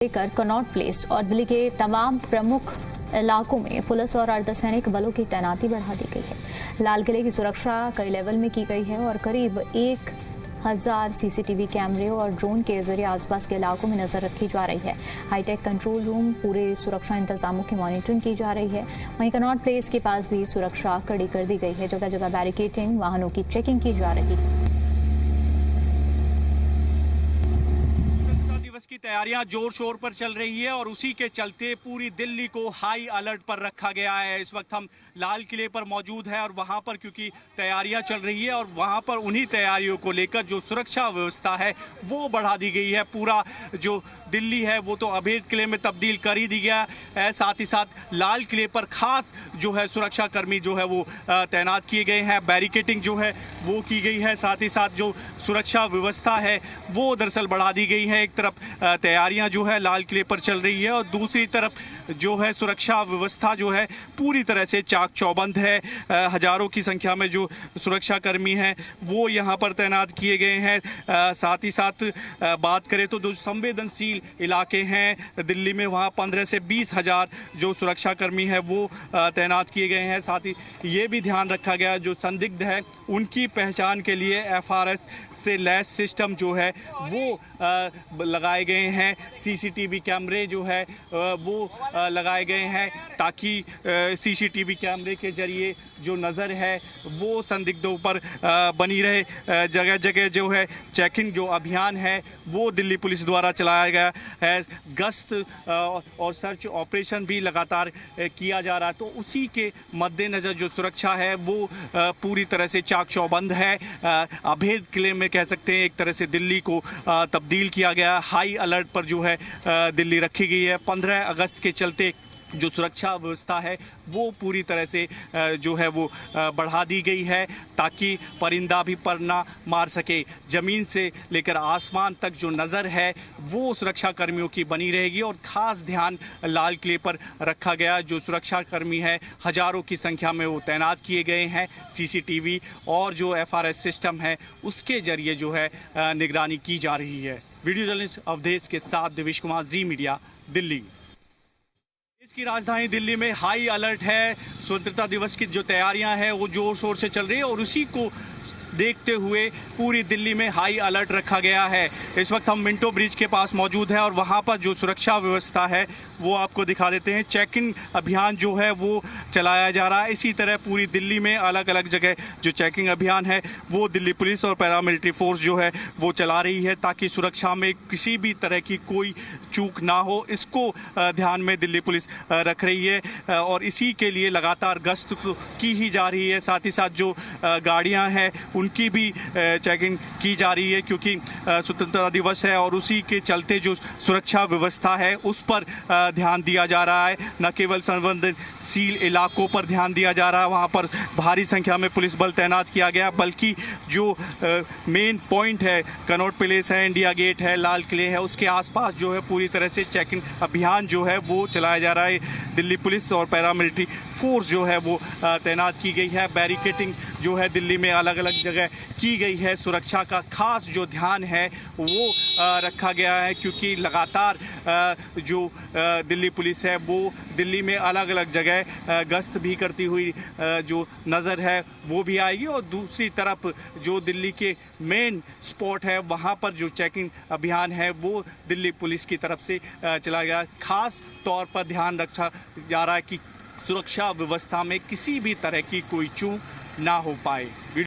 लेकर Connaught place और दिल्ली के तमाम प्रमुख इलाकों में पुलिस और अर्धसैनिक बलों की तैनाती बढ़ा दी गई है। लाल किले की सुरक्षा कई लेवल में की गई है और करीब 1000 सीसीटीवी कैमरे और ड्रोन के जरिए आसपास के इलाकों में नजर रखी जा रही है। हाईटेक कंट्रोल रूम पूरे सुरक्षा इंतजामों की मॉनिटरिंग की जा रही है। वहीं कनॉट प्लेस के पास भी सुरक्षा कड़ी कर दी गई है। जगह जगह बैरिकेडिंग, वाहनों की चेकिंग की जा रही है। दिवस की तैयारियां जोर शोर पर चल रही है और उसी के चलते पूरी दिल्ली को हाई अलर्ट पर रखा गया है। इस वक्त हम लाल किले पर मौजूद है और वहां पर क्योंकि तैयारियां चल रही है और वहां पर उन्हीं तैयारियों को लेकर जो सुरक्षा व्यवस्था है वो बढ़ा दी गई है। पूरा जो दिल्ली है वो तो अभेद किले में तब्दील कर ही दी गया है। साथ ही साथ लाल किले पर खास जो है सुरक्षा कर्मी जो है वो तैनात किए गए हैं। बैरिकेडिंग जो है वो की गई है। साथ ही साथ जो सुरक्षा व्यवस्था है वो दरअसल बढ़ा दी गई है। एक तरफ तैयारियां जो है लाल किले पर चल रही है और दूसरी तरफ जो है सुरक्षा व्यवस्था जो है पूरी तरह से चाक चौबंद है। हजारों की संख्या में जो सुरक्षा कर्मी हैं वो यहाँ पर तैनात किए गए हैं। साथ ही साथ बात करें तो जो संवेदनशील इलाके हैं दिल्ली में वहाँ 15 से 20 हज़ार जो सुरक्षा कर्मी हैं वो तैनात किए गए हैं। साथ ही ये भी ध्यान रखा गया जो संदिग्ध है उनकी पहचान के लिए FRS से लैस सिस्टम जो है वो लगाए गए हैं। सीसीटीवी कैमरे जो है वो लगाए गए हैं ताकि सीसीटीवी कैमरे के जरिए जो नज़र है वो संदिग्धों पर बनी रहे। जगह जगह जो है चेकिंग जो अभियान है वो दिल्ली पुलिस द्वारा चलाया गया है। गश्त और सर्च ऑपरेशन भी लगातार किया जा रहा है। तो उसी के मद्देनज़र जो सुरक्षा है वो पूरी तरह से चाक चौबंद है। अभेद किले में कह सकते हैं एक तरह से दिल्ली को तब्दील किया गया। हाई अलर्ट पर जो है दिल्ली रखी गई है। 15 अगस्त के चलते जो सुरक्षा व्यवस्था है वो पूरी तरह से जो है वो बढ़ा दी गई है ताकि परिंदा भी पर ना मार सके। ज़मीन से लेकर आसमान तक जो नज़र है वो सुरक्षा कर्मियों की बनी रहेगी और ख़ास ध्यान लाल किले पर रखा गया। जो सुरक्षा कर्मी है हज़ारों की संख्या में वो तैनात किए गए हैं। सीसीटीवी और जो FRS सिस्टम है उसके ज़रिए जो है निगरानी की जा रही है। वीडियो जर्नलिस्ट अवधेश के साथ देवेश कुमार, जी मीडिया, दिल्ली। इसकी राजधानी दिल्ली में हाई अलर्ट है। स्वतंत्रता दिवस की जो तैयारियां हैं वो जोर शोर से चल रही है और उसी को देखते हुए पूरी दिल्ली में हाई अलर्ट रखा गया है। इस वक्त हम मिंटो ब्रिज के पास मौजूद है और वहाँ पर जो सुरक्षा व्यवस्था है वो आपको दिखा देते हैं। चेकिंग अभियान जो है वो चलाया जा रहा है। इसी तरह पूरी दिल्ली में अलग अलग जगह जो चेकिंग अभियान है वो दिल्ली पुलिस और पैरामिलिट्री फोर्स जो है वो चला रही है ताकि सुरक्षा में किसी भी तरह की कोई चूक ना हो। इसको ध्यान में दिल्ली पुलिस रख रही है और इसी के लिए लगातार गश्त की ही जा रही है। साथ ही साथ जो गाड़ियाँ हैं उनकी भी चेकिंग की जा रही है क्योंकि स्वतंत्रता दिवस है और उसी के चलते जो सुरक्षा व्यवस्था है उस पर ध्यान दिया जा रहा है। न केवल संवेदनशील इलाकों पर ध्यान दिया जा रहा है, वहाँ पर भारी संख्या में पुलिस बल तैनात किया गया, बल्कि जो मेन पॉइंट है कनॉट प्लेस है, इंडिया गेट है, लाल किले है, उसके आसपास जो है पूरी तरह से चेकिंग अभियान जो है वो चलाया जा रहा है। दिल्ली पुलिस और पैरामिलिट्री फोर्स जो है वो तैनात की गई है। बैरिकेडिंग जो है दिल्ली में अलग अलग जगह की गई है। सुरक्षा का खास जो ध्यान है वो रखा गया है क्योंकि लगातार जो दिल्ली पुलिस है वो दिल्ली में अलग अलग जगह गश्त भी करती हुई जो नज़र है वो भी आएगी और दूसरी तरफ जो दिल्ली के मेन स्पॉट है वहाँ पर जो चेकिंग अभियान है वो दिल्ली पुलिस की तरफ से चला गया। खास तौर पर ध्यान रखा जा रहा है कि सुरक्षा व्यवस्था में किसी भी तरह की कोई चूक ना हो पाए।